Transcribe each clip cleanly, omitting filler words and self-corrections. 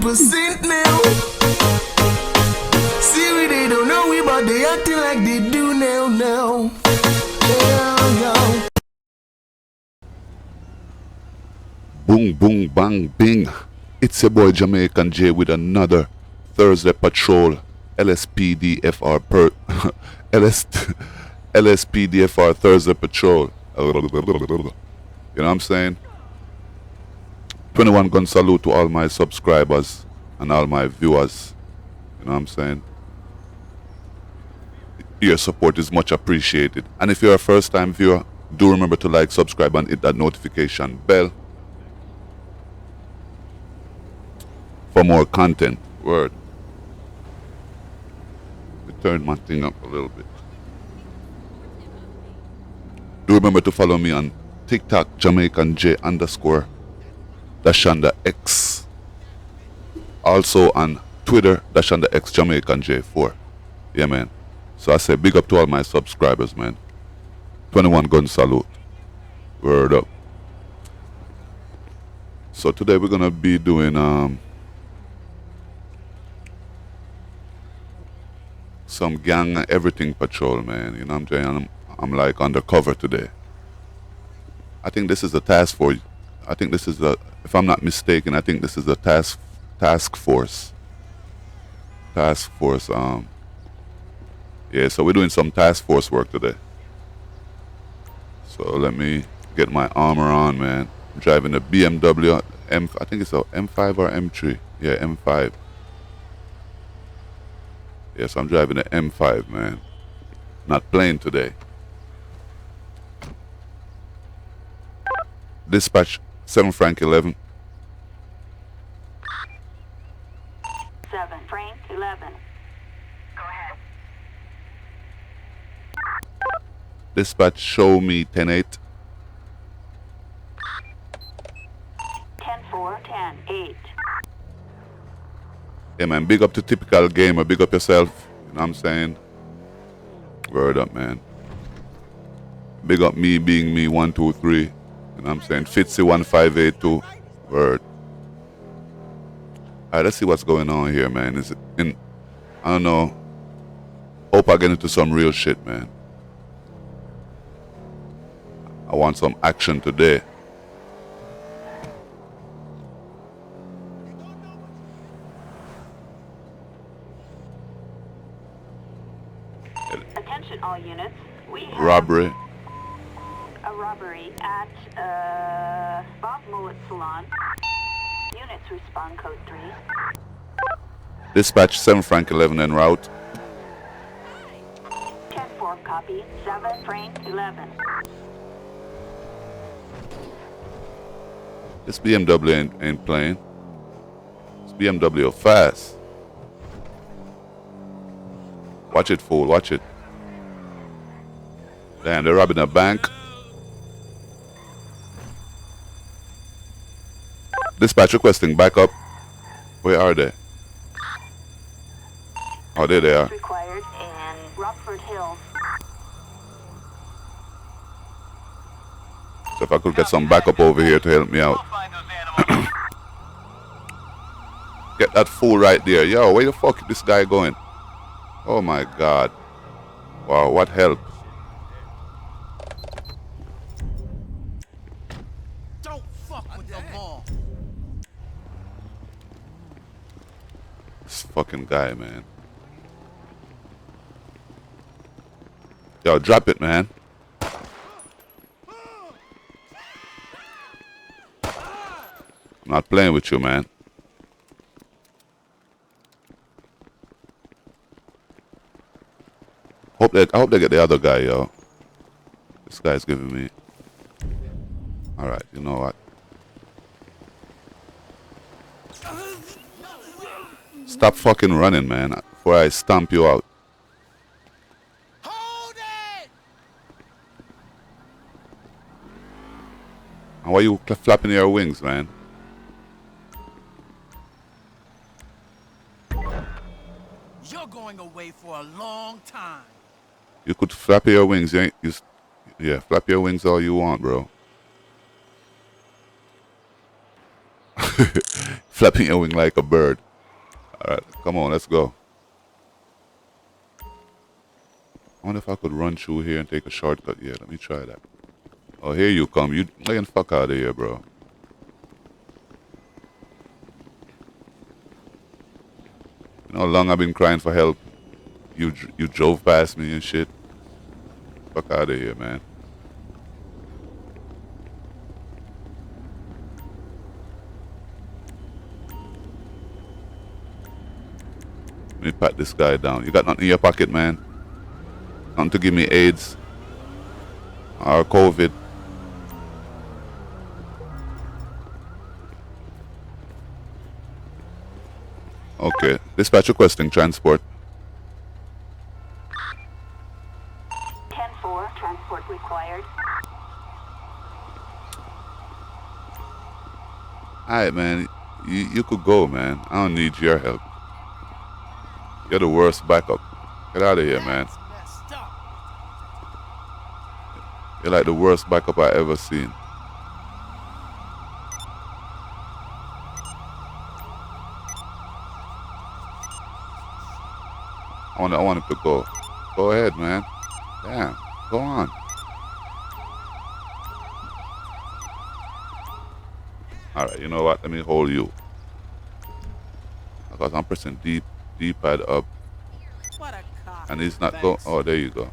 100% now. See we they don't know we but they acting like they do now. Yeah. Boom, boom, bang, bing. It's your boy Jamaican J with another Thursday Patrol LSPDFR Thursday Patrol. You know what I'm saying? 21 gun salute to all my subscribers and all my viewers. You know what I'm saying? Your support is much appreciated. And if you're a first time viewer, do remember to like, subscribe and hit that notification bell for more content. Word. Let me turn my thing up a little bit. Do remember to follow me on TikTok, Jamaican J _ Dashanda X. Also on Twitter, Dashanda X Jamaican J4. Yeah, man. So I say big up to all my subscribers, man. 21 gun salute. Word up. So today we're gonna be doing some gang everything patrol, man. You know what I'm saying? I'm like undercover today. I think this is a task force. I think this is a, if I'm not mistaken, I think this is a task force. Task force. Yeah. So we're doing some task force work today. So let me get my armor on, man. I'm driving a BMW I think it's a M5 or M3. Yeah, M5. Yes, I'm driving an M5, man. Not playing today. Dispatch 7 Frank 11. 7 Frank 11. Go ahead. Dispatch show me 10-8. 10-4, 10-8. Yeah, man, big up to Typical Gamer. Big up yourself. You know what I'm saying? Word up, man. Big up me being me 123. You know what I'm saying? Fitzy 1582. Word. Alright, let's see what's going on here, man. Is it in, I don't know. Hope I get into some real shit, man. I want some action today. Attention all units. We have Robbery. a robbery at Bob Mullet Salon. Units respond code 3. Dispatch 7 Frank 11 en route. 10-4 copy. 7 Frank 11. This BMW ain't playing. This BMW fast. Watch it, fool. Watch it. Damn, they're robbing a bank. Dispatch requesting backup. Where are they? Oh, there they are. Required in Rockford Hills. So if I could get some backup over here to help me out. Get that fool right there. Yo, where the fuck is this guy going? Oh my God. Wow, what help? Don't fuck with the ball. This fucking guy, man. Yo, drop it, man. I'm not playing with you, man. I hope they get the other guy, yo. This guy's giving me. Alright, you know what? Stop fucking running, man, before I stomp you out. Hold it! And why you flapping your wings, man? You're going away for a long time. You could flap your wings, you ain't, yeah, flap your wings all you want, bro. Flapping your wing like a bird. Alright, come on, let's go. I wonder if I could run through here and take a shortcut. Yeah, let me try that. Oh, here you come. You can fuck out of here, bro. You know how long I've been crying for help? You drove past me and shit. Fuck out of here, man. Let me pat this guy down. You got nothing in your pocket, man? Nothing to give me AIDS or COVID. Okay. Dispatch requesting transport. 10-4, transport required. Alright, man. You could go, man. I don't need your help. You're the worst backup. Get out of here, man. That's messed up. You're like the worst backup I ever seen. I want him to go. Go ahead, man. Damn. Go on. Alright, you know what? Let me hold you. Because I'm pressing D-pad up. What a cock. And he's not going. Oh, there you go.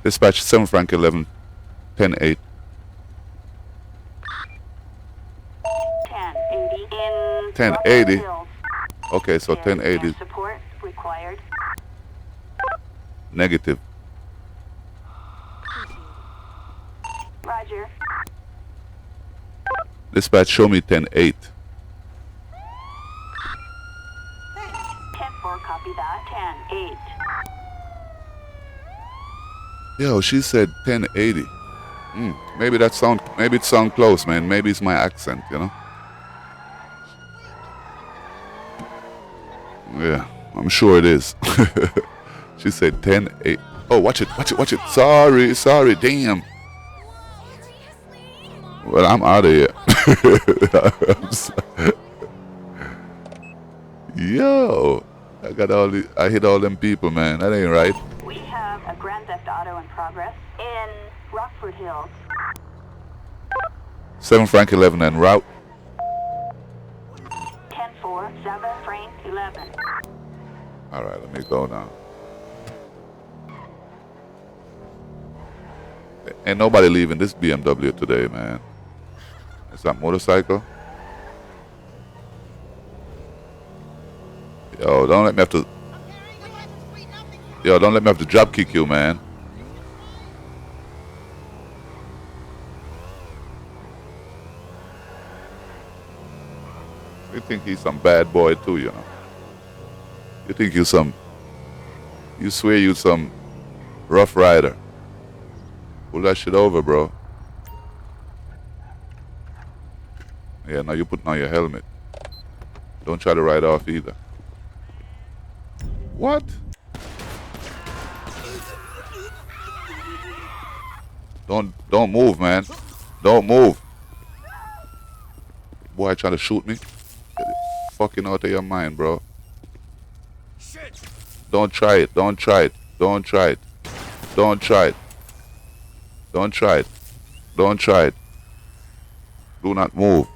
Dispatch 7 Frank 11, 10-8. 1080 in 1080? Hills. Okay, so 1080 is Support required. negative. Roger. Dispatch, show me 10-8. 10-4, copy that. 10-8. Yo, she said 1080. Maybe it sound close, man. Maybe it's my accent, you know? Yeah, I'm sure it is. She said 10-8. Oh, watch it. Sorry, damn. Well, I'm out of here. Yo, I hit all them people, man. That ain't right. We have a Grand Theft Auto in progress in Rockford Hills. 7 Frank 11 and route. 10-4, 7 Frank 11. All right, let me go now. Ain't nobody leaving this BMW today, man. Is that motorcycle? Yo, don't let me have to drop kick you, man. You think he's some bad boy too, you know? You think you swear you some rough rider. Pull that shit over, bro. Yeah, now you're putting on your helmet. Don't try to ride off either. What? Don't move, man. Don't move. Boy, trying to shoot me? Get it fucking out of your mind, bro. Shit. Don't try it. Don't try it. Don't try it. Don't try it. Don't try it. Don't try it. Do not move.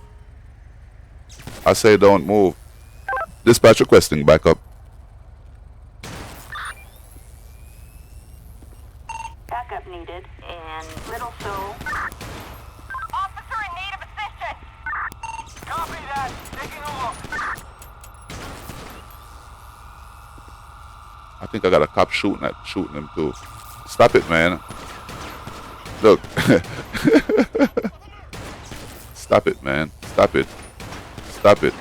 I say don't move. Dispatch requesting backup. Backup needed in Little Seoul. Officer in need of assistance! Copy that. Taking a look. I think I got a cop shooting him too. Stop it, man. Look. Stop it, man. Stop it. Stop it.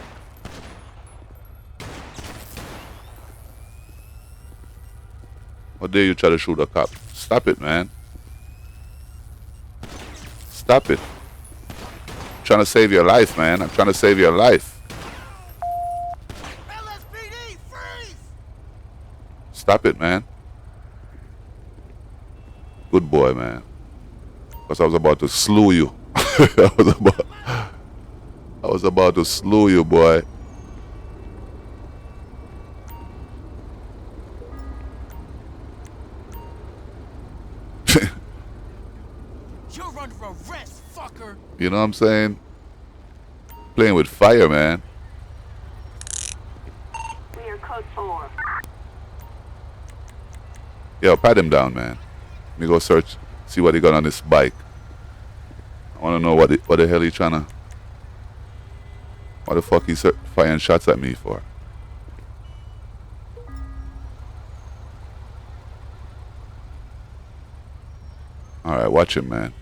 How dare you try to shoot a cop? Stop it, man. Stop it. I'm trying to save your life, man. I'm trying to save your life. LSPD, freeze! Stop it, man. Good boy, man. Because I was about to slew you. I was about to slew you, boy. You're under arrest, fucker. You know what I'm saying? Playing with fire, man. We are code 4. Yo, pat him down, man. Let me go search, see what he got on this bike. I want to know what the hell he trying to... What the fuck he's firing shots at me for? Alright, watch him, man.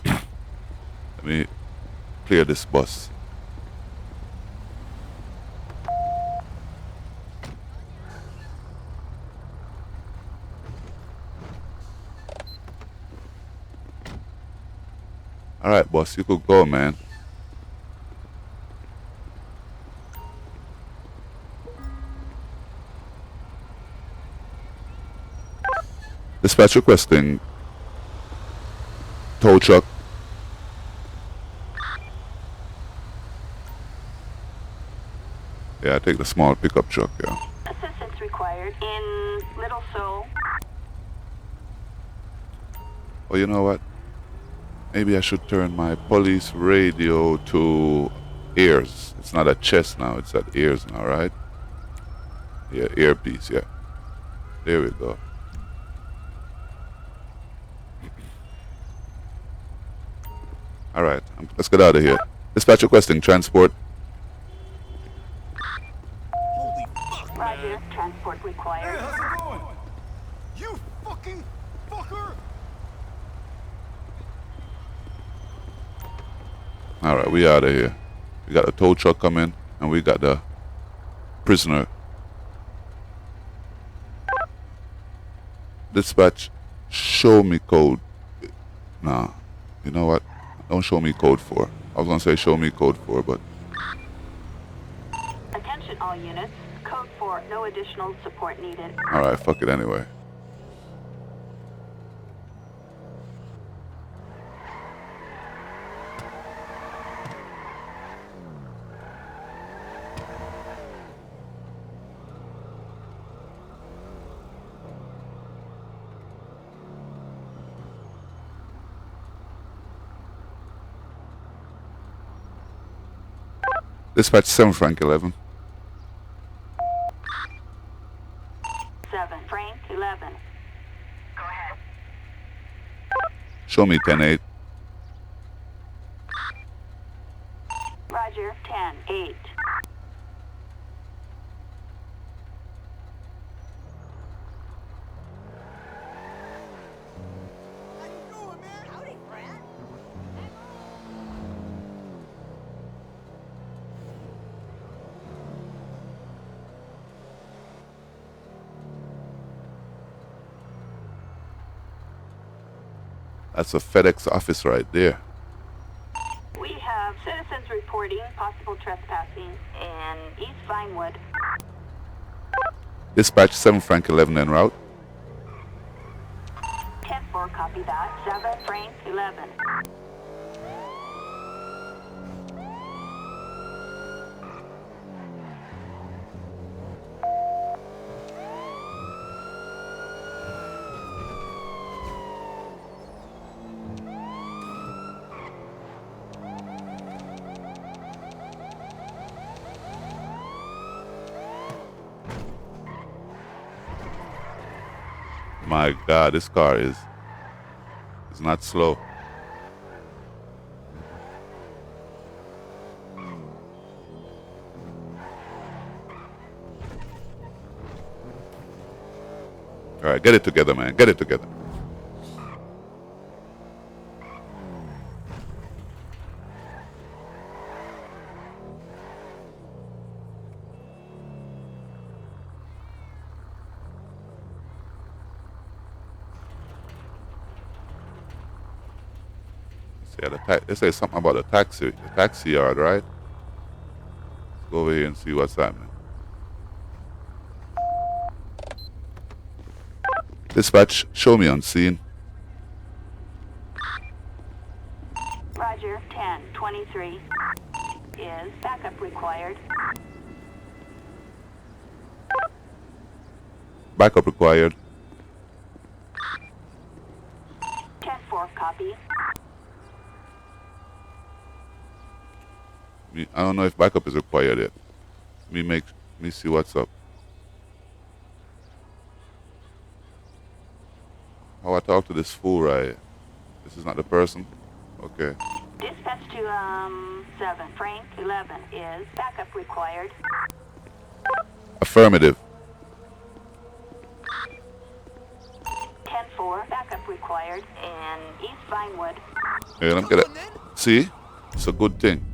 Let me clear this bus. Alright, boss, you could go, man. Dispatch requesting tow truck. Yeah, I take the small pickup truck, yeah. Assistance required in Little Seoul. Oh, you know what? Maybe I should turn my police radio to ears. It's not at chest now, it's at ears now, right? Yeah, earpiece, yeah. There we go. Alright, let's get out of here. Dispatch requesting transport. Holy fuck, Roger. man. Transport required. How's it going? You fucking fucker. Alright, we out of here. We got the tow truck coming, and we got the prisoner. Dispatch, show me code. Nah, you know what? Don't show me code 4. I was gonna say show me code 4, but... Attention all units. Code 4. No additional support needed. Alright, fuck it anyway. Dispatch 7 Frank 11. 7. Frank 11. Go ahead. Show me 10-8. Roger. 10-8. How you doing, man? Howdy, friend. That's a FedEx office right there. We have citizens reporting possible trespassing in East Vinewood. Dispatch 7 Frank 11 en route. 10-4, copy that. 7 Frank 11. My God, this car is not slow. All right, get it together, man. Get it together. Yeah, they say something about the taxi yard, right? Let's go over here and see what's happening. Dispatch, show me on scene. 10-23 is backup required. Backup required. 10-4 copy. I don't know if backup is required yet. Me see what's up. How I talk to this fool right here. This is not the person? Okay. Dispatch to 7, Frank 11 is backup required. Affirmative. 10-4 backup required in East Vinewood. Yeah, let me get it. See? It's a good thing.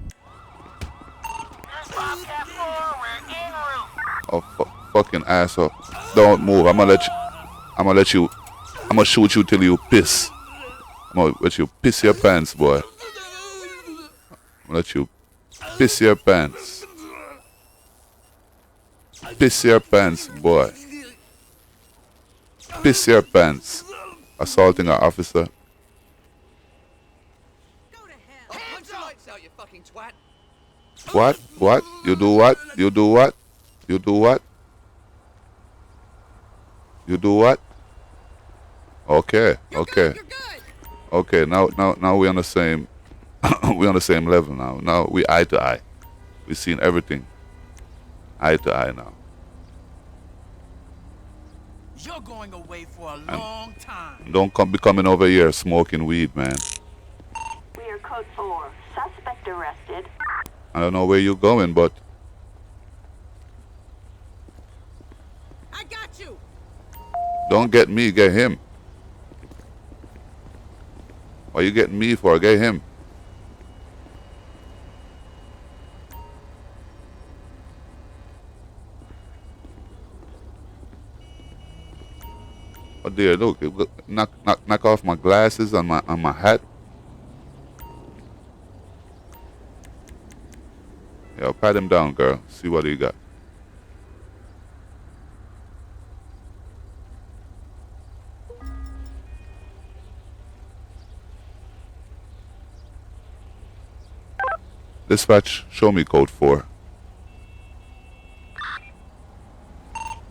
Bobcat 4, we're en route. Oh, fucking asshole. Don't move. I'm gonna shoot you till you piss. I'm gonna let you piss your pants, boy. I'm gonna let you piss your pants. Piss your pants, boy. Piss your pants. Assaulting an officer. I'll punch your lights out, you fucking twat. What? What? You do what? You do what? You do what? You do what? Okay, okay. Okay, now we're on the same we're on the same level now. Now we eye to eye. We've seen everything. Eye to eye now. You're going away for a long time. Don't be coming over here smoking weed, man. We are code 4. Suspect arrested. I don't know where you're going, but I got you. don't get me, get him. Why you getting me for? Get him. Oh dear, look, knock off my glasses on my hat. Yo, pat him down, girl. See what he got. Dispatch, show me code 4.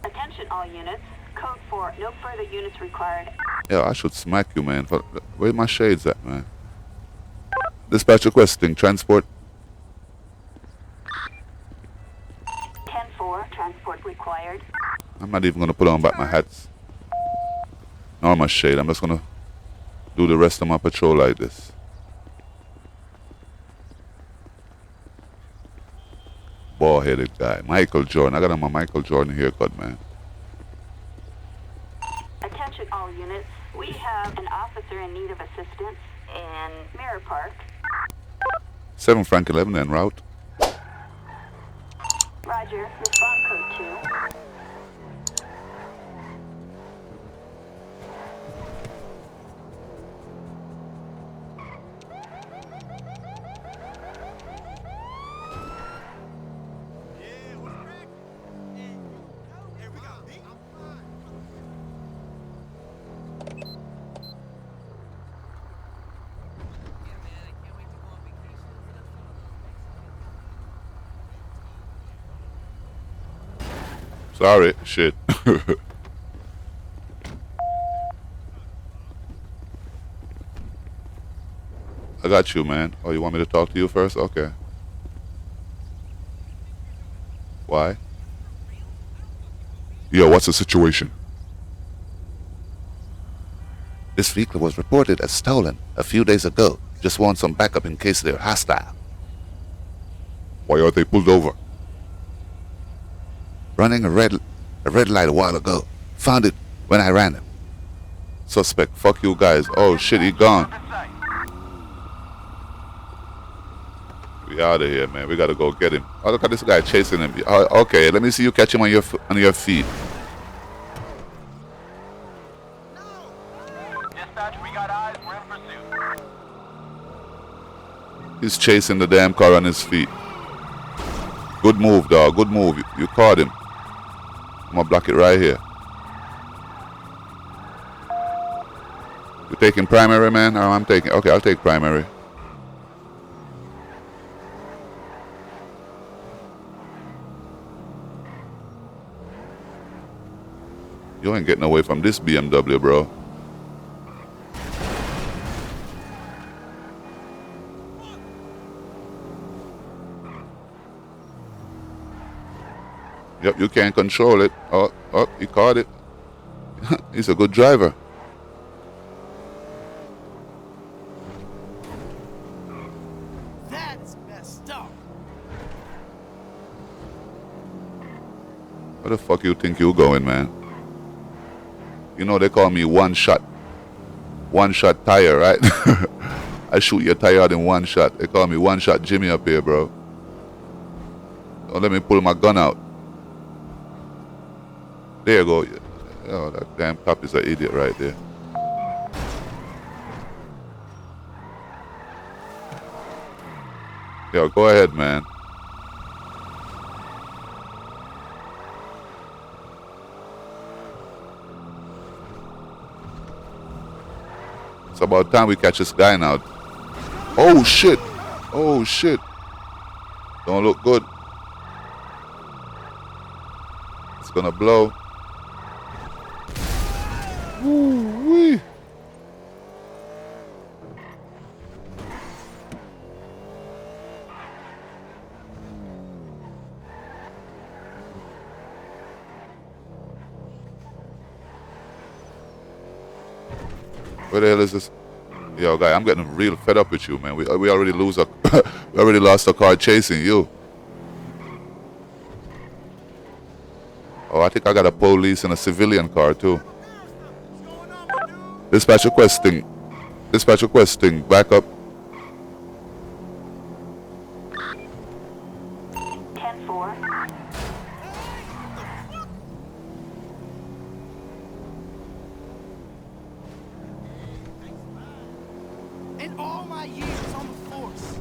Attention all units. Code 4. No further units required. Yo, I should smack you, man. Where my shades at, man? Dispatch requesting transport. 10-4 transport required. I'm not even gonna put on back my hats nor my shade. I'm just gonna do the rest of my patrol like this. Bald-headed guy, Michael Jordan. I got on my Michael Jordan haircut, man. Attention all units. We have an officer in need of assistance in Mirror Park. 7 Frank 11 en route. Roger. Respond code 2. Sorry, shit. I got you, man. Oh, you want me to talk to you first? Okay. Why? Yo, what's the situation? This vehicle was reported as stolen a few days ago. Just want some backup in case they're hostile. Why are they pulled over? Running a red light a while ago. Found it when I ran it. Suspect, fuck you guys. Oh shit, he gone. We out of here, man. We gotta go get him. Oh, look at this guy chasing him. Okay, let me see you catch him on your feet. Dispatch, we got eyes. We're in pursuit. He's chasing the damn car on his feet. Good move, dog. Good move. You caught him. I'm gonna block it right here. You taking primary, man? Or I'm taking. Okay, I'll take primary. You ain't getting away from this BMW, bro. Yep, you can't control it. Oh, he caught it. He's a good driver. That's messed up. Where the fuck you think you going, man? You know they call me one shot tire, right? I shoot your tire out in one shot. They call me one shot Jimmy up here, bro. Don't let me pull my gun out. There you go. Oh, that damn cop is an idiot right there. Yo, go ahead, man. It's about time we catch this guy now. Oh, shit. Oh, shit. Don't look good. It's gonna blow. Woo-wee. Where the hell is this? Yo, guy, I'm getting real fed up with you, man. We already lose a we already lost a car chasing you. Oh, I think I got a police and a civilian car too. Dispatch requesting. Dispatch requesting. Back up. 10-4. In all my years on the force,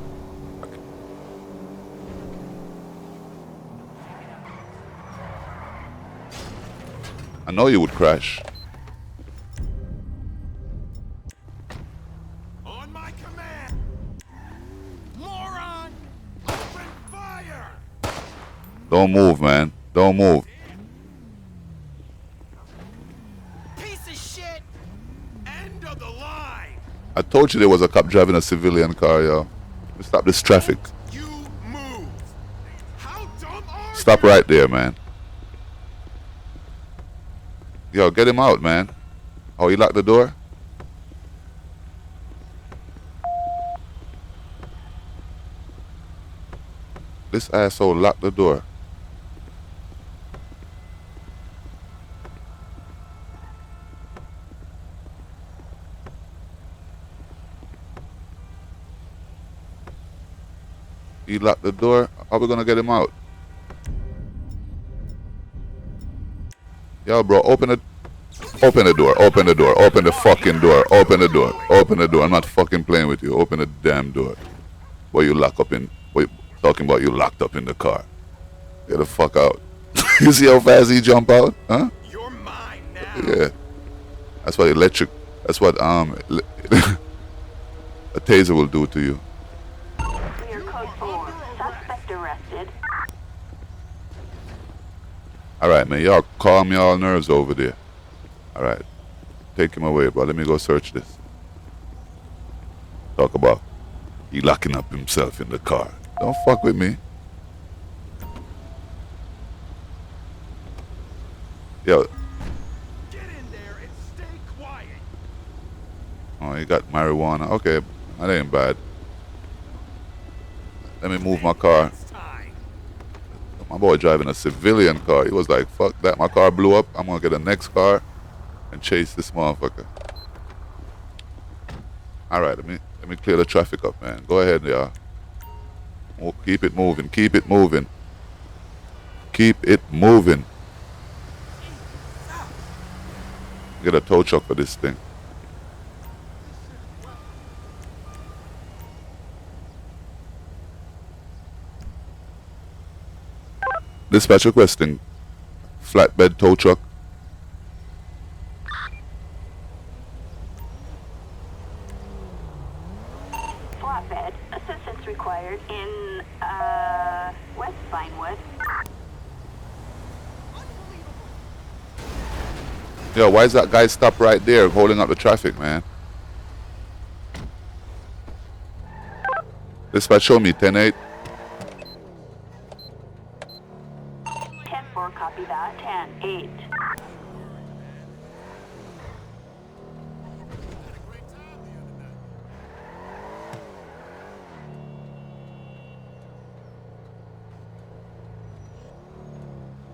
I know you would crash. on my command. Moron, open fire. Don't move, man. Don't move. Piece of shit. End of the line. I told you there was a cop driving a civilian car, yo. Stop this traffic. You move. How dumb are Stop you? right there, man. Yo, get him out, man. Oh, he locked the door? This asshole locked the door. He locked the door. How are we gonna get him out? Yo, bro, open the door, open the door, open the fucking door, open the door, open the door. I'm not fucking playing with you. Open the damn door. What you lock up in? What you talking about? You locked up in the car. Get the fuck out. You see how fast he jump out? Huh? You're mine now. Yeah. That's what electric. That's what a taser will do to you. Clear code 4. Suspect arrested. All right, man. Y'all calm y'all nerves over there. All right. Take him away, bro. Let me go search this. Talk about he locking up himself in the car. Don't fuck with me. Yo. Get in there and stay quiet. Oh, he got marijuana. Okay. That ain't bad. Let me move my car. It's time. My boy driving a civilian car. He was like, fuck that. My car blew up. I'm going to get the next car and chase this motherfucker. All right. Let me clear the traffic up, man. Go ahead, y'all. Keep it moving. Keep it moving. Keep it moving. Get a tow truck for this thing. Dispatch requesting flatbed tow truck. Flatbed. Assistance required in, West Vinewood. Yo, why is that guy stopped right there holding up the traffic, man? Dispatch, show me 10-8. 10-4, copy that. 10-8.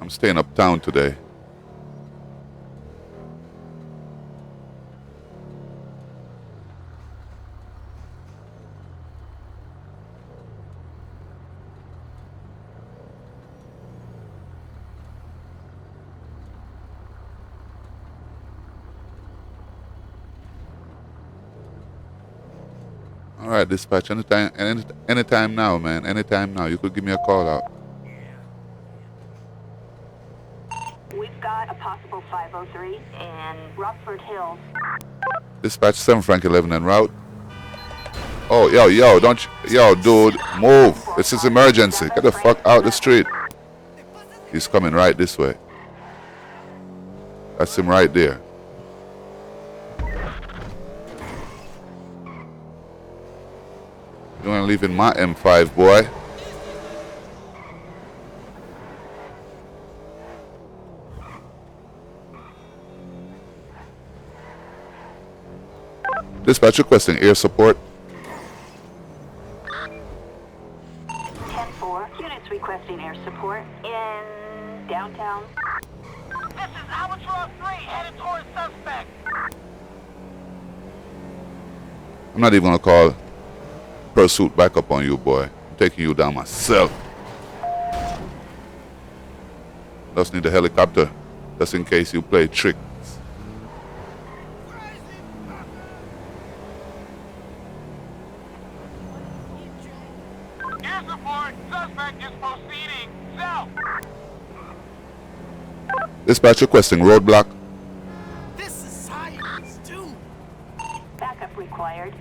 I'm staying uptown today. All right, dispatch. Anytime now, man. Anytime now. You could give me a call out. We've got a possible 503 in Rockford Hills. Dispatch 7 Frank 11 en route. Oh, yo, don't you, yo, dude, move. This is emergency. Get the fuck out the street. He's coming right this way. That's him right there. You ain't leaving my M5, boy. Dispatch requesting air support. 10-4. Units requesting air support in downtown. This is Albatross 3, headed towards suspect. I'm not even gonna call pursuit back up on you, boy. I'm taking you down myself. Just need a helicopter, just in case you play tricks. Air support, suspect is proceeding south. Dispatch requesting roadblock. This is science, too. Backup required.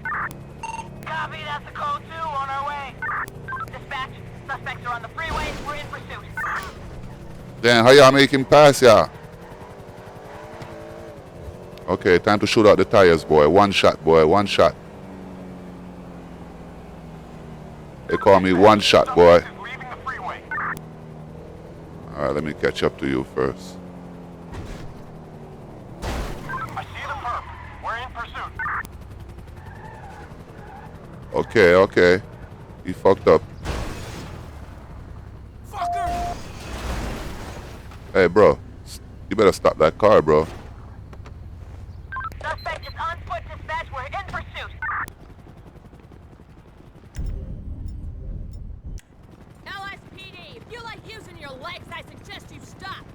Copy, that's a code 2 on our way. Dispatch, suspects are on the freeway, we're in pursuit. Damn, how y'all make him pass, y'all? Okay, time to shoot out the tires, boy. One shot, boy. One shot. They call me one shot, boy. Suspect is leaving the freeway. Alright, let me catch up to you first. I see the perp. We're in pursuit. Okay. He fucked up. Fucker! Hey, bro. You better stop that car, bro. Suspect is on foot, dispatch. We're in pursuit. LSPD, if you like using your legs, I suggest you stop.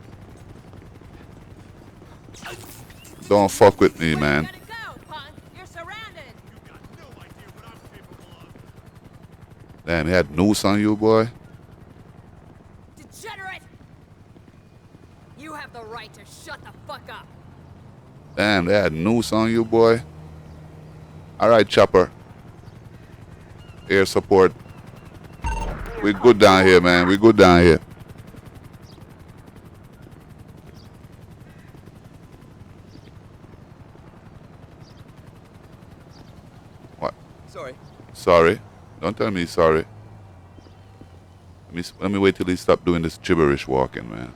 Don't fuck with me, Where man. you gotta go, punk? You're surrounded. You got no idea what I'm capable of. Damn, he had noose on you, boy. Degenerate! You have the right to shut the fuck up. Damn, they had noose on you, boy. Alright, chopper. Air support. We good down here, man. We good down here. What? Sorry? Don't tell me sorry. Let me wait till he stop doing this gibberish walking, man.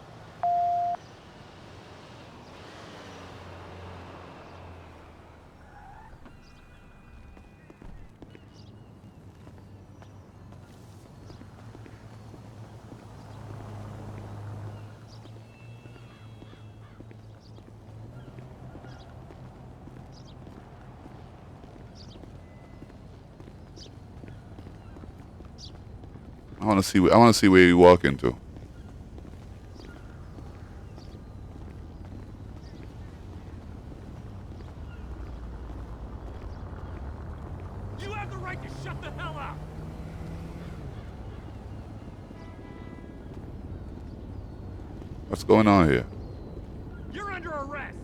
I want to see where you walk into. You have the right to shut the hell up. What's going on here? You're under arrest.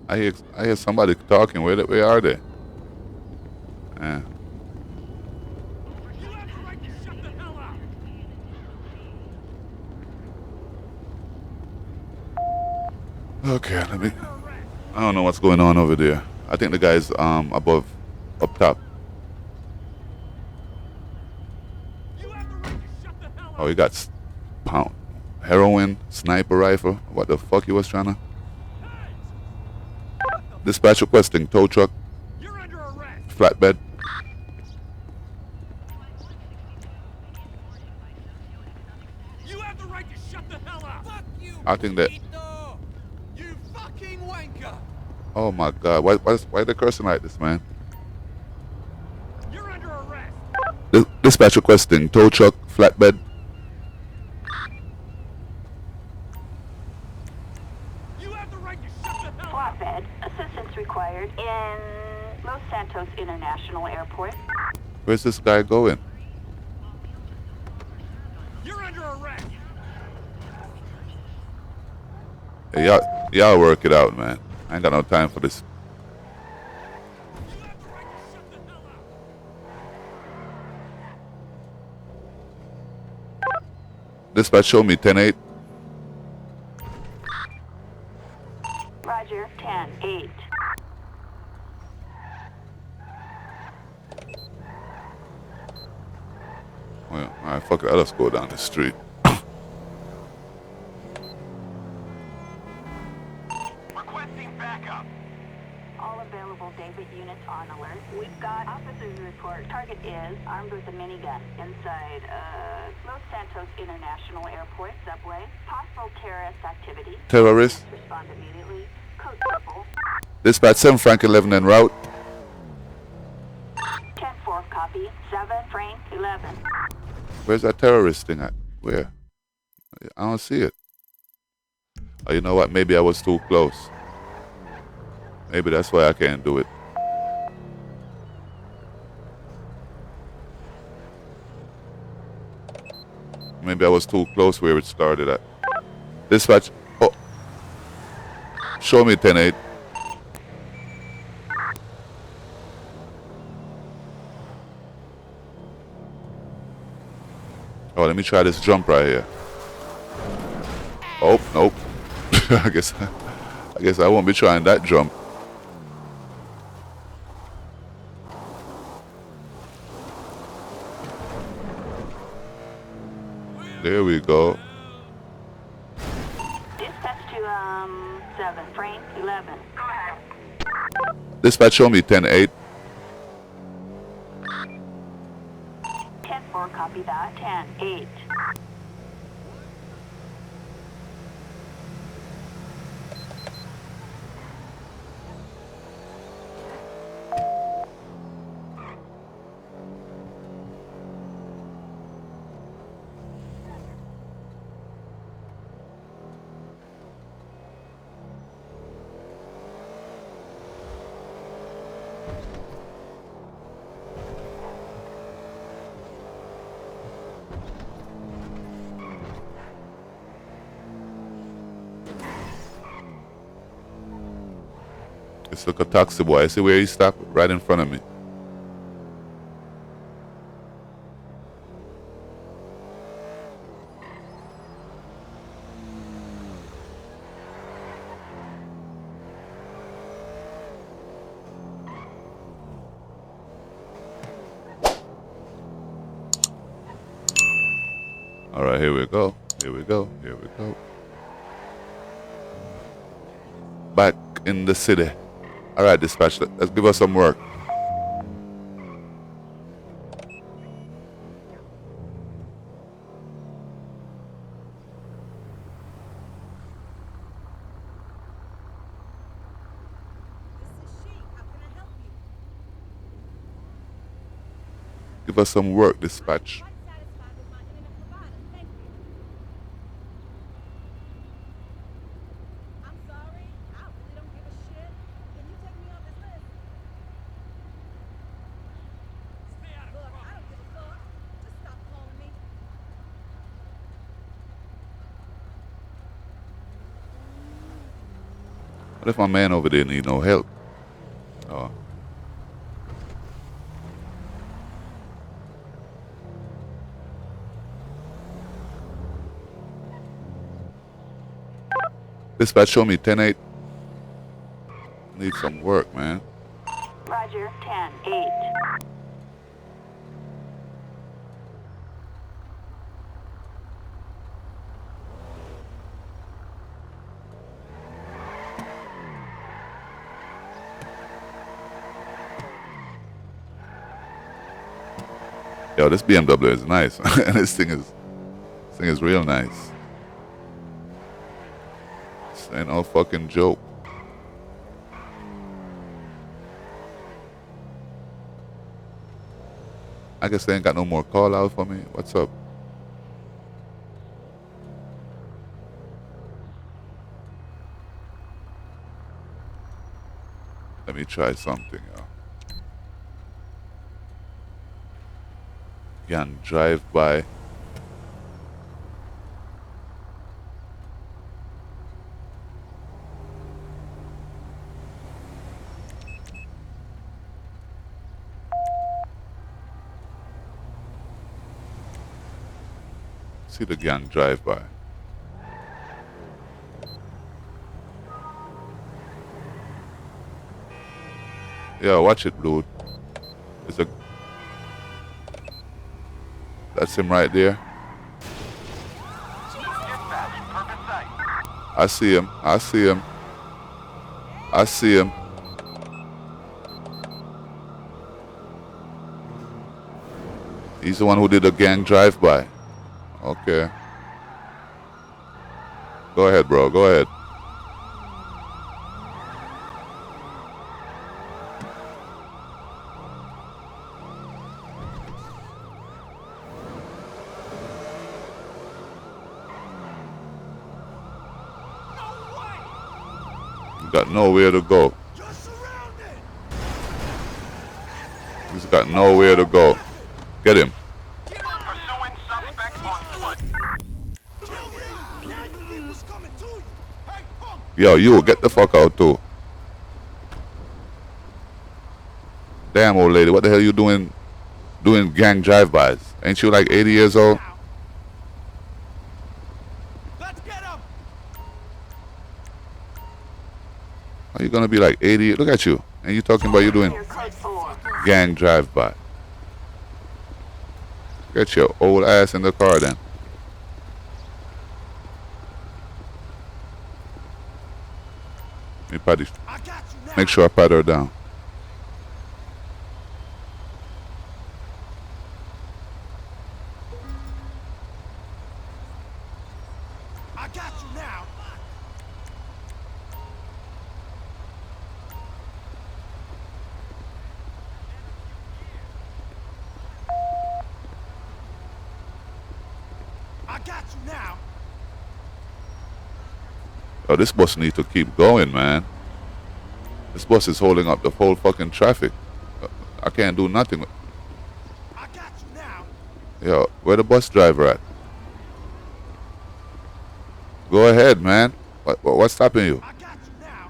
I hear somebody talking. Where are they? Yeah. You have the right to shut the hell up. Okay, I don't know what's going on over there. I think the guy's above, up top. You have the right to shut the hell up. Oh, he got pound heroin, sniper rifle. What the fuck he was trying to? Dispatch requesting tow truck, You're under arrest. flatbed. You have the right to shut the hell up. Fuck you. I think that. Tito. You fucking wanker. Oh my God! Why they cursing like this, man? You're under arrest. Dispatch requesting tow truck, flatbed. You have the right to shut the hell up. Flatbed. Assistance required in Los Santos International Airport. Where's this guy going? You're under arrest. Hey, y'all work it out, man. I ain't got no time for this. You have the right to shut the hell up. Dispatch show me 10-8. Roger. 10-8. Well, alright, fuck it. Let's go down the street. Requesting backup. All available David units on alert. We've got officers report. Target is armed with a minigun inside Los Santos International Airport subway. Possible terrorist activity. Terrorist. Respond immediately. Code purple. Dispatch 7 Frank 11 en route. 10-4 copy. 7 Frank 11. Where's that terrorist thing at? Where? I don't see it. Oh, you know what? Maybe I was too close. Maybe that's why I can't do it. Maybe I was too close where it started at. Dispatch. Oh. Show me 10-8. Oh, let me try this jump right here. Oh, nope. I guess I won't be trying that jump. There we go. Dispatch to 7 Frank 11. Go ahead. Dispatch show me 10-8. 10-4 copy that. 10-8. It's like a taxi boy. I see where he stopped right in front of me. All right, here we go. Here we go. Here we go. Back in the city. All right, dispatch. Let's give us some work. Give us some work, dispatch. What if my man over there need no help? Oh. Dispatch show me 10-8. Need some work, man. Roger, 10-8. Yo, this BMW is nice. And this thing is real nice. This ain't no fucking joke. I guess they ain't got no more call out for me. What's up? Let me try something, yo. Can drive by. See the gang drive by. Yeah, watch it, dude. It's a. That's him right there. I see him. I see him. I see him. He's the one who did the gang drive-by. Okay. Go ahead, bro. Go ahead. You got nowhere to go. You're surrounded. He's got nowhere to go. Get him. Pursuing suspect on foot. Yo, you get the fuck out too. Damn, old lady, what the hell you doing gang drive-bys? Ain't you like 80 years old? Let's get him. Are you gonna be like 80? Look at you. And you talking about you doing Code 4. gang drive-by. Get your old ass in the car then. Let me pat it. I got you now. Make sure I pat her down. I got you now. I got you now. Oh, this bus needs to keep going, man. This bus is holding up the whole fucking traffic. I can't do nothing. I got you now. Yo, where the bus driver at? Go ahead, man. What's stopping you? I got you now.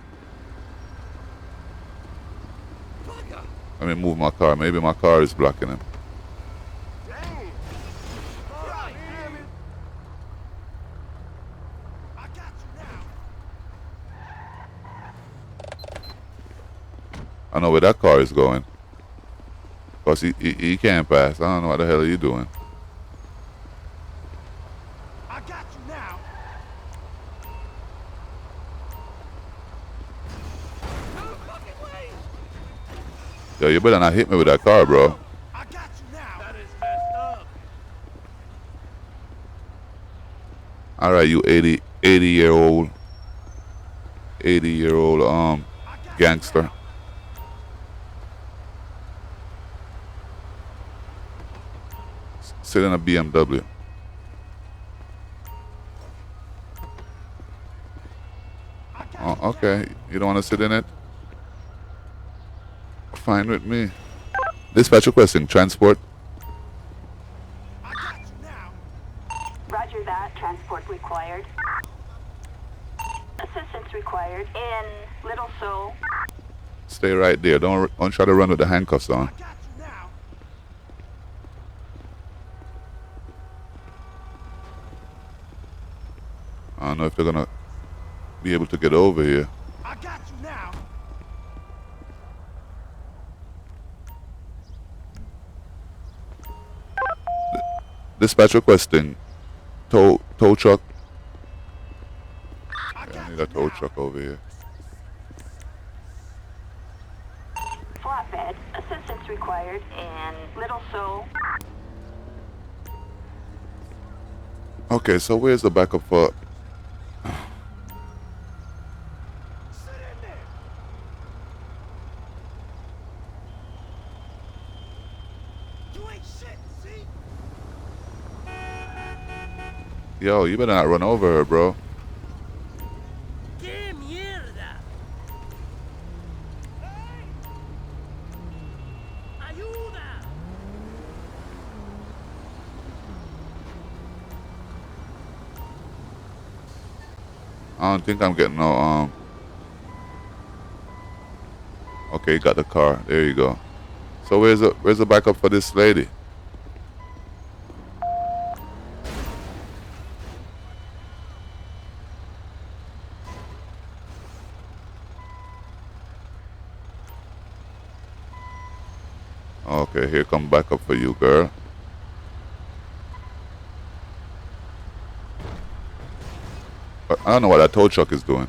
Let me move my car. Maybe my car is blocking him. I got you now. I know where that car is going. Because he can't pass. I don't know what the hell are you doing. I got you now. Yo, you better not hit me with that car, bro. I got you now. That is messed up. All right, you 80-year-old gangster. Sit in a BMW. Oh, okay. You don't want to sit in it? Fine with me. Dispatch requesting transport. I got you now. Roger that. Transport required. Assistance required in Little Seoul. Stay right there. Don't try to run with the handcuffs on. I got you now. I don't know if they're gonna be able to get over here. I got you now. Dispatch requesting tow truck. Yeah, I need a tow truck over here. Flatbed, assistance required in Little Seoul. Okay, so where's the backup for? You ain't shit, see? Yo, you better not run over her, bro. ¡Qué mierda! ¡Ayuda! I don't think I'm getting no Okay, got the car. There you go. So where's the backup for this lady? Okay, here come backup for you, girl. I don't know what that tow truck is doing.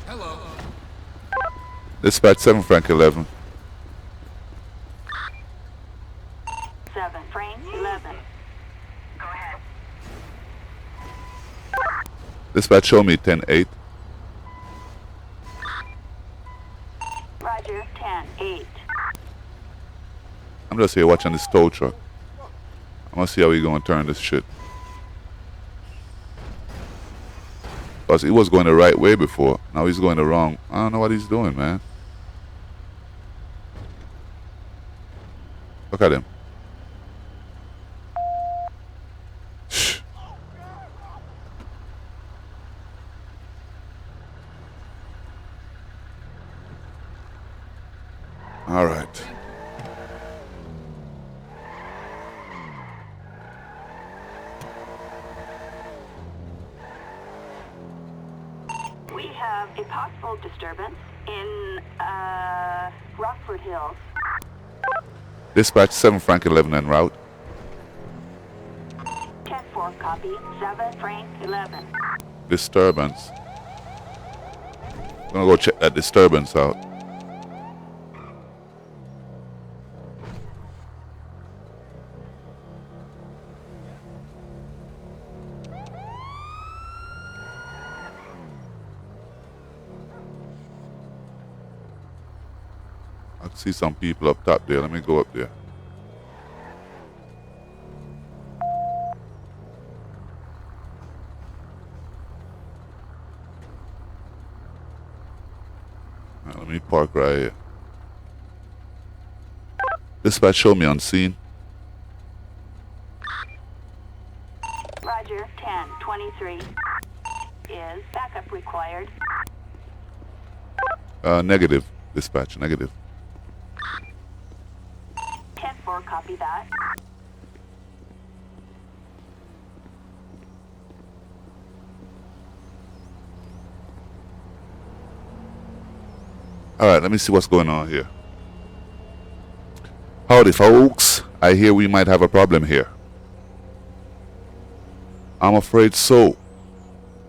Hello. Dispatch 7 Frank 11. 7, Frank 11. Go ahead. Dispatch show me 10-8. Roger, 10-8. I'm just here watching this tow truck. I'm gonna see how we gonna turn this shit. Because he was going the right way before. Now he's going the wrong. I don't know what he's doing, man. Look at him. Shh. All right. We have a possible disturbance in Rockford Hills. Dispatch 7 Frank 11 en route. 10-4 copy, 7 Frank 11. Disturbance. I'm gonna go check that disturbance out. I can see some people up top there. Let me go up there. Let me park right here. Dispatch show me on scene. Roger, 10-23. Is backup required? Negative. Dispatch, negative. 10-4 copy that. Alright, let me see what's going on here. Howdy, folks. I hear we might have a problem here. I'm afraid so.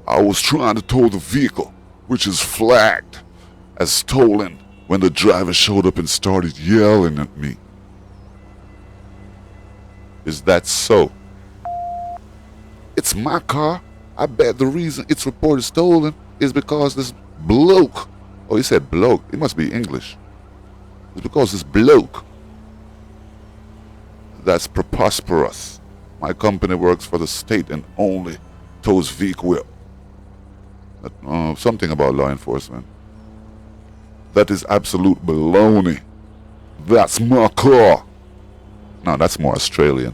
I was trying to tow the vehicle, which is flagged as stolen, when the driver showed up and started yelling at me. Is that so? It's my car. I bet the reason it's reported stolen is because this bloke. Oh, he said bloke. It must be English. It's because this bloke. That's preposterous. My company works for the state and only tows vehicle. Something about law enforcement. That is absolute baloney. That's my car. No, that's more Australian.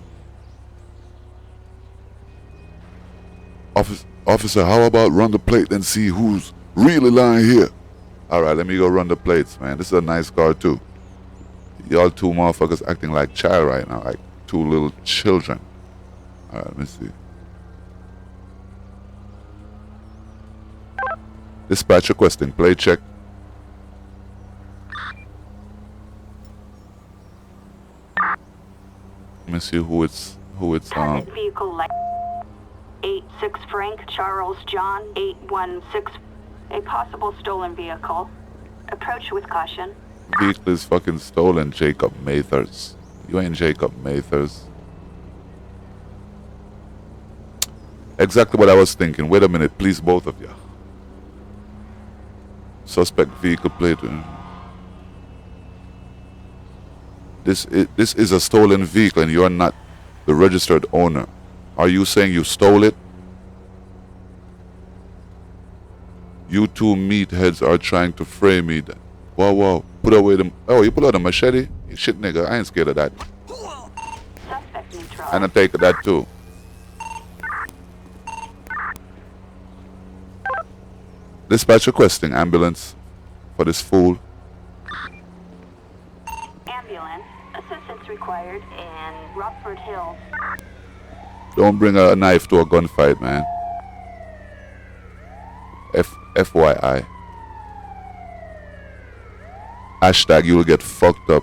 Officer, how about run the plate and see who's really lying here? Alright, let me go run the plates, man. This is a nice car, too. Y'all two motherfuckers acting like child right now, like two little children. Alright, let me see. Dispatch requesting plate check. Let me see who it's Target vehicle like 86 Frank Charles John 816. A possible stolen vehicle. Approach with caution. Vehicle is fucking stolen, Jacob Mathers. You ain't Jacob Mathers. Exactly what I was thinking. Wait a minute, please, both of you. Suspect vehicle plate. This is a stolen vehicle and you're not the registered owner. Are you saying you stole it? You two meatheads are trying to frame me. Whoa, whoa. Put away the... Oh, you pull out a machete? You shit, nigga. I ain't scared of that. Suspect neutral. And I take that too. Dispatch requesting ambulance for this fool. Ambulance. Assistance required in Rockford Hills. Don't bring a knife to a gunfight, man. FYI. Hashtag you will get fucked up.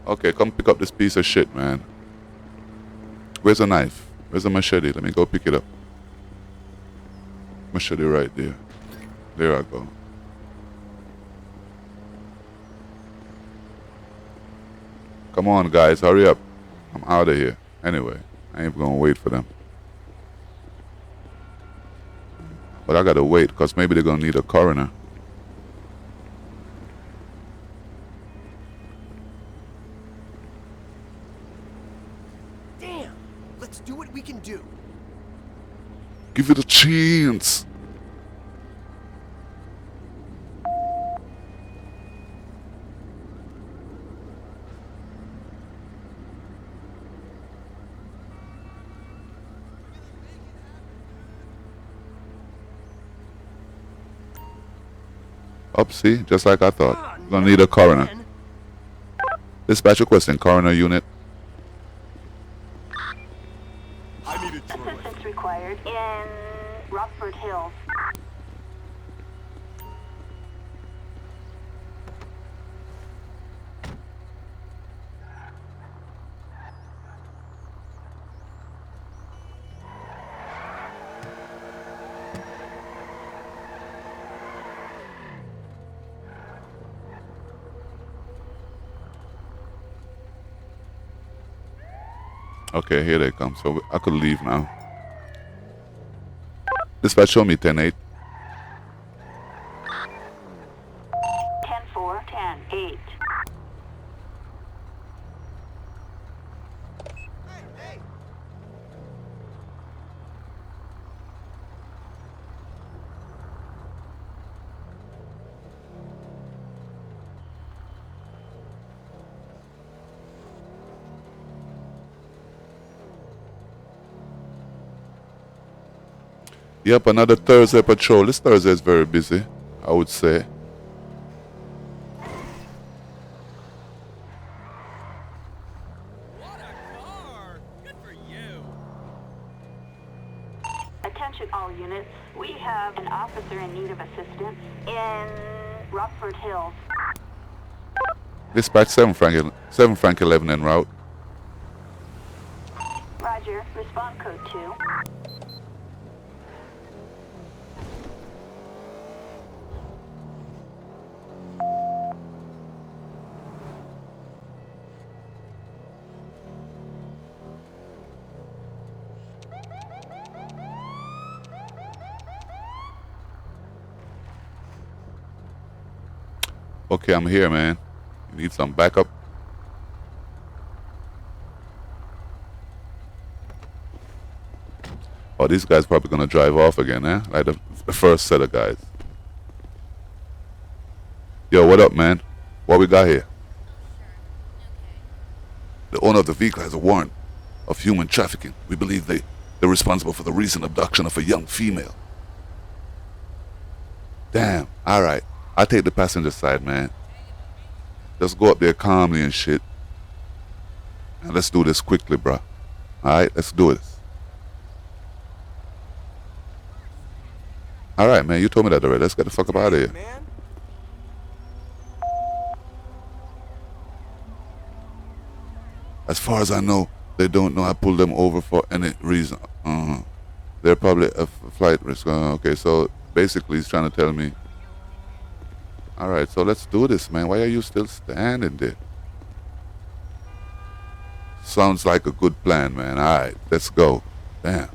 Okay, come pick up this piece of shit, man. Where's a knife? Where's a machete? Let me go pick it up. Machete right there. There I go. Come on, guys, hurry up. I'm out of here. Anyway, I ain't gonna wait for them. But I gotta wait, because maybe they're gonna need a coroner. Damn! Let's do what we can do. Give it a chance. Up, see? Just like I thought. We're gonna need a coroner. Dispatch requesting coroner unit. I need a toilet. Assistance required in Rockford Hills. Okay, here they come. So I could leave now. Dispatch, show me 10-8. 10-4, 10-8. Yep, another Thursday patrol. This Thursday is very busy, I would say. What a car! Good for you. Attention all units. We have an officer in need of assistance in Rockford Hills. Dispatch 7 Frank 11 en route. Roger. Respond code 2. Okay, I'm here, man. You need some backup? Oh, these guys probably gonna drive off again, eh? Like the first set of guys. Yo, what up, man? What we got here? The owner of the vehicle has a warrant of human trafficking. We believe they're responsible for the recent abduction of a young female. Damn, alright. I'll take the passenger side, man. Just go up there calmly and shit. And let's do this quickly, bruh. Alright, let's do this. All right, man. You told me that already. Let's get the fuck up out of here. Man. As far as I know, they don't know I pulled them over for any reason. They're probably a flight risk. Okay, so basically he's trying to tell me. All right, so let's do this, man. Why are you still standing there? Sounds like a good plan, man. All right, let's go. Damn.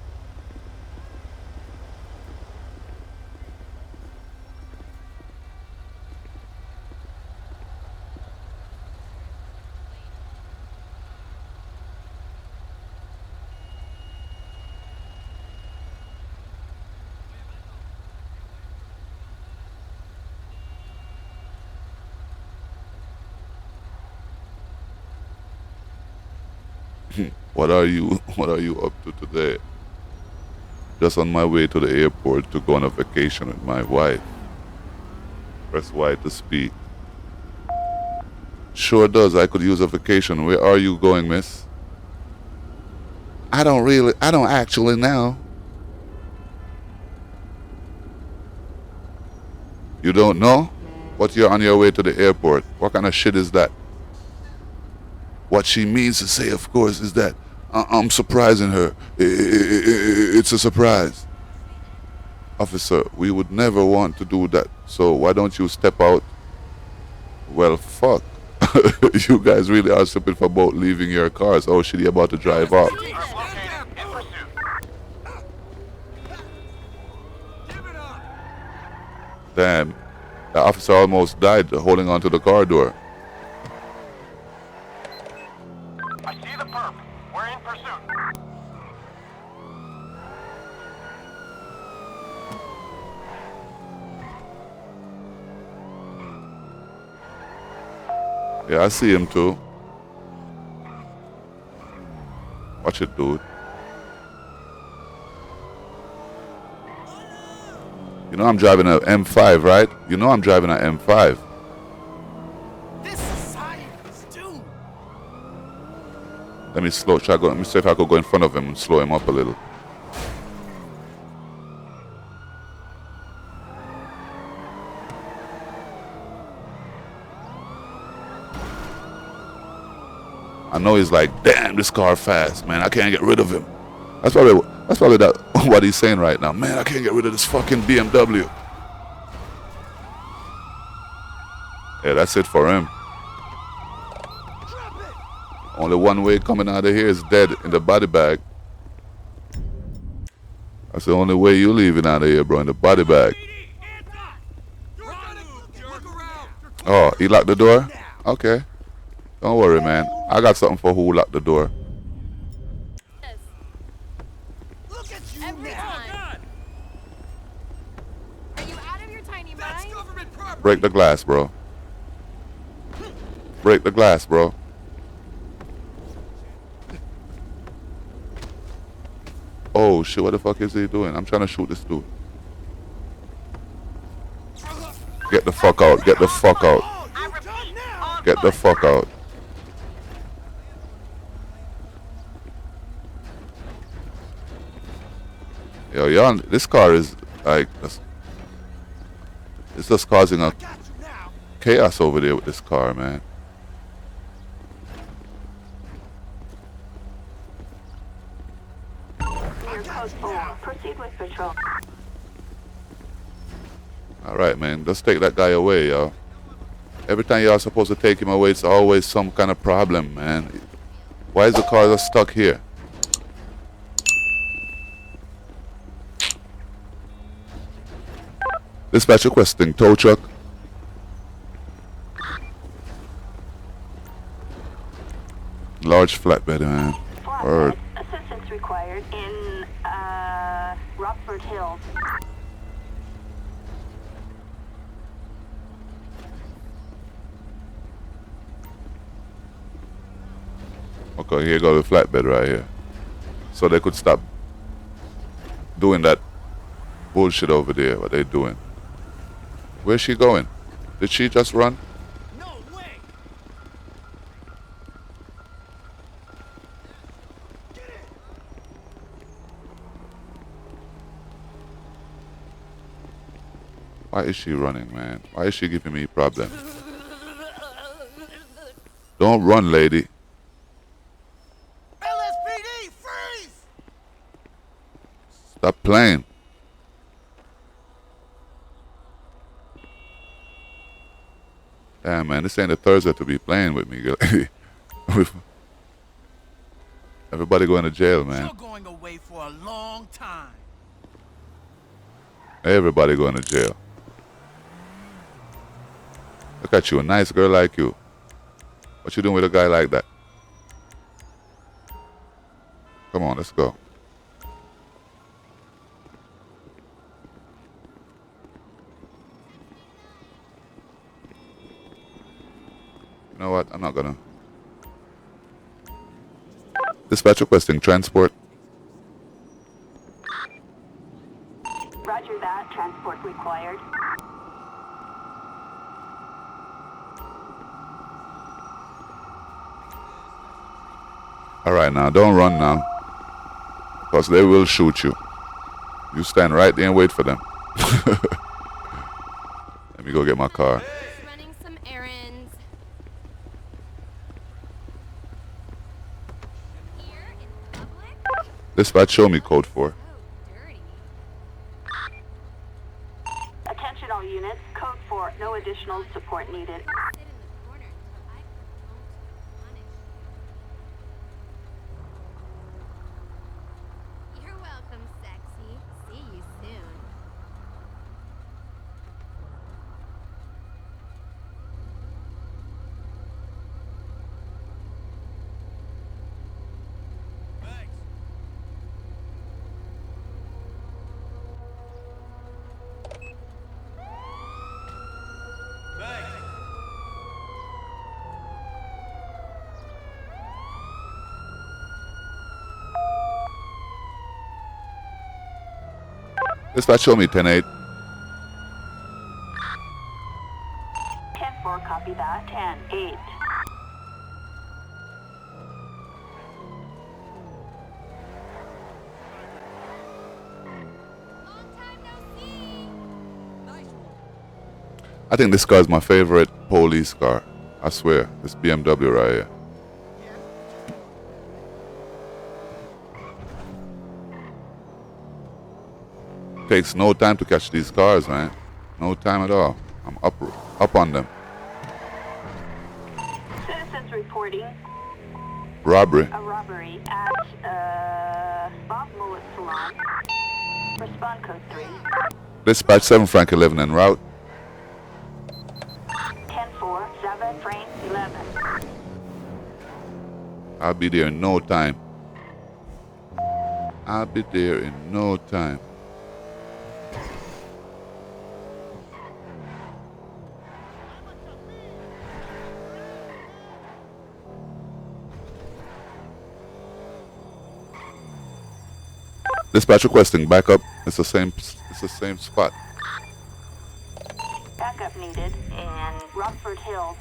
What are you up to today? Just on my way to the airport to go on a vacation with my wife. Press Y to speak. Sure does. I could use a vacation. Where are you going, miss? I don't actually know. You don't know? But you're on your way to the airport. What kind of shit is that? What she means to say, of course, is that I'm surprising her. It's a surprise. Officer, we would never want to do that. So why don't you step out? Well, fuck. You guys really are stupid for both leaving your cars. Oh shit, you're about to drive off. Located in pursuit. Give it up. Damn. The officer almost died holding onto the car door. I see the perp. We're in pursuit. Yeah, I see him too. Watch it, dude. You know I'm driving a M5, right? You know I'm driving a M5. This society is doomed. Let me let me see if I could go in front of him and slow him up a little. I know he's like, damn, this car fast, man. I can't get rid of him. That's probably what he's saying right now. Man, I can't get rid of this fucking BMW. Yeah, that's it for him. Only one way coming out of here is dead in the body bag. That's the only way you leaving out of here, bro, in the body bag. Oh, he locked the door? Okay. Don't worry, man. I got something for who locked the door. Look at you Every now. time. Are you out of your tiny That's mind? government property. Break the glass, bro. Break the glass, bro. Oh shit, what the fuck is he doing? I'm trying to shoot this dude. Get the fuck out. Get the fuck out. Oh, I you done repeat, now. on Get the foot. fuck out. Yo, this car is like, it's just causing a Got you now. chaos over there with this car, man. Your code 4. Proceed with patrol. All right, man. Let's take that guy away, yo. Every time y'all supposed to take him away, it's always some kind of problem, man. Why is the car just stuck here? Dispatch requesting tow truck. Large flatbed, man. Word. Flatbed. Assistance required in, Rockford Hills. Okay, here go the flatbed right here. So they could stop doing that bullshit over there, what they doing. Where's she going? Did she just run? No way. Get it. Why is she running, man? Why is she giving me problems? Don't run, lady. LSPD, freeze! Stop playing. Damn, man, this ain't a Thursday to be playing with me, girl. Everybody going to jail, man. You're going away for a long time. Everybody going to jail. Look at you, a nice girl like you. What you doing with a guy like that? Come on, let's go. You know what? I'm not gonna. Dispatch requesting transport. Roger that. Transport required. All right, now, don't run now. Because they will shoot you. You stand right there and wait for them. Let me go get my car. Just running some errands. Here in public? Dispatch, show me code 4. Oh, dirty. Attention all units. Code 4. No additional support needed. Sit in the corner until I come home to punish you. You're welcome, sexy. See you soon. Thanks. Thanks. Dispatch, show me 10-8. 10-4, copy that. 10-8. Long time no see. Nice one. I think this car is my favorite police car. I swear. This BMW right here. Takes no time to catch these cars, man. No time at all. I'm up on them. Citizens reporting Robbery. a robbery at Bob Mullet Salon. Respond code 3. Dispatch 7 Frank 11 en route. 10-4, 7 Frank 11. I'll be there in no time. I'll be there in no time. Dispatch requesting backup. It's the same spot. Backup needed in Rockford Hills.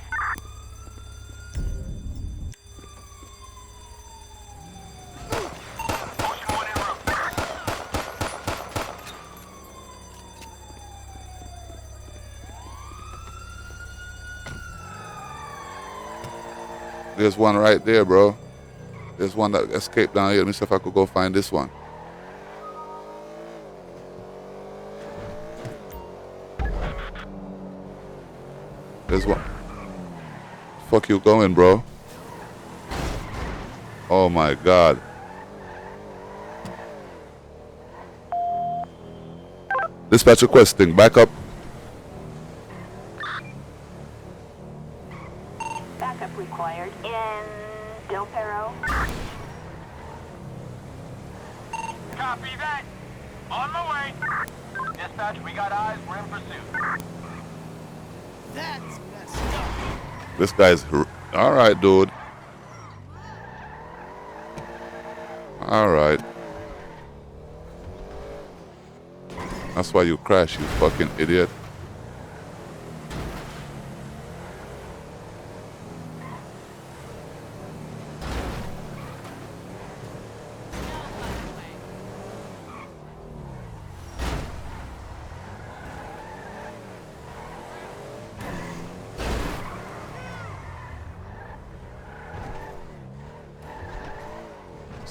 There's one right there, bro. There's one that escaped down here. Let me see if I could go find this one. There's one. Fuck you going, bro? Oh my God. Dispatch requesting backup. Backup required in Del Perro. Copy that. On the way. Dispatch, we got eyes. We're in pursuit. That's messed up. This guy's all right, dude. All right. That's why you crash, you fucking idiot.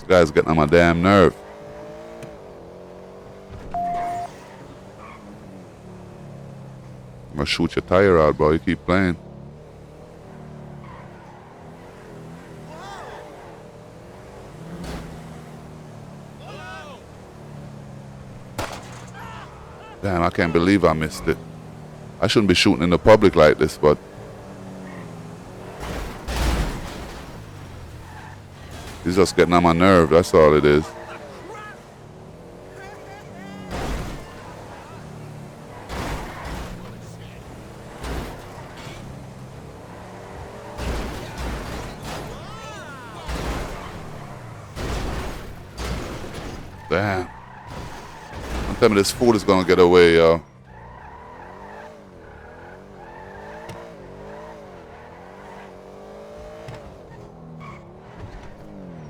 This guy's getting on my damn nerve. I'm gonna shoot your tire out, bro. You keep playing. Damn, I can't believe I missed it. I shouldn't be shooting in the public like this, but he's just getting on my nerve. That's all it is. Damn. Don't tell me this fool is gonna get away, yo.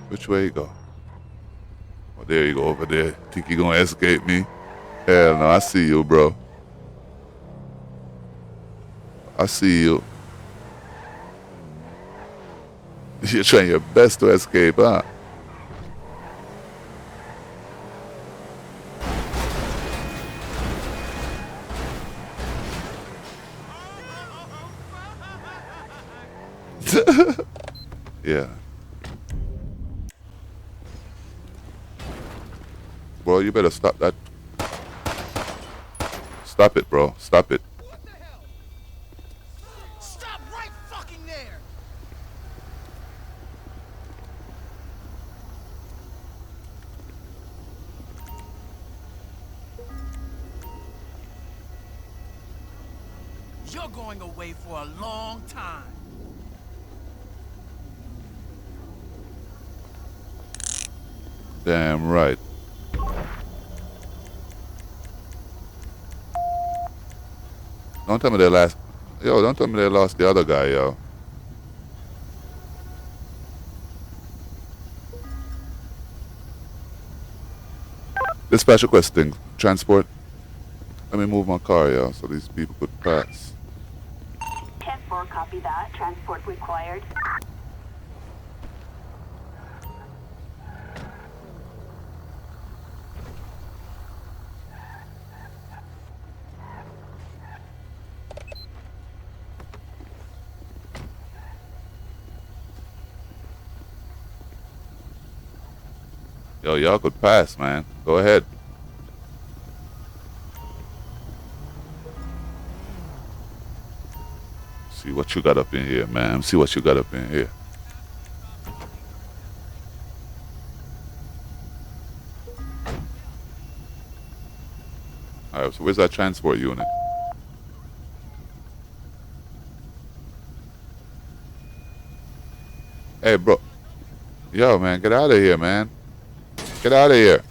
Which way you go? Oh, there you go, over there. Think you gonna escape me? Hell no, I see you, bro. I see you. You're trying your best to escape, huh? Yeah. Bro, you better stop that. Stop it, bro. Stop it. What the hell? Stop right fucking there! You're going away for a long time. Damn right. Don't tell me they lost. Yo, don't tell me they lost the other guy, yo. Dispatch requesting transport. Let me move my car, yo, so these people could pass. 10-4, copy that. Transport required. Yo, y'all could pass, man. Go ahead. See what you got up in here, man. See what you got up in here. Alright, so where's that transport unit? Hey, bro. Yo, man, get out of here, man. Get out of here.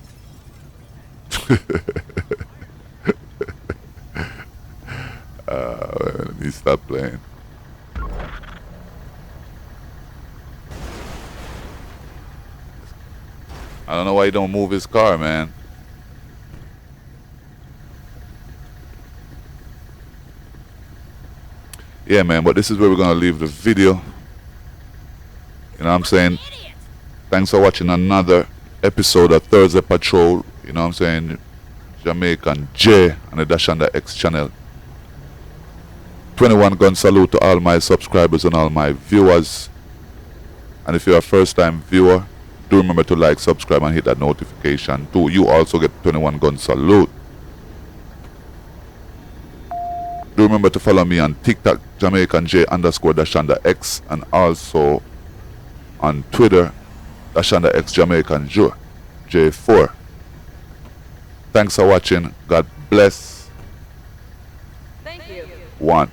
Let me stop playing. I don't know why he don't move his car, man. Yeah, man, but this is where we're going to leave the video. You know what I'm saying? Thanks for watching another episode of Thursday Patrol. You know what I'm saying? Jamaican J on the Dash and the X channel. 21 gun salute to all my subscribers and all my viewers. And if you're a first time viewer, do remember to like, subscribe and hit that notification too. You also get 21 gun salute. Do remember to follow me on TikTok, Jamaican J _ Dash and the X, and also on Twitter, Dash and the X Jamaican J4. Thanks for watching. God bless. Thank you. 1.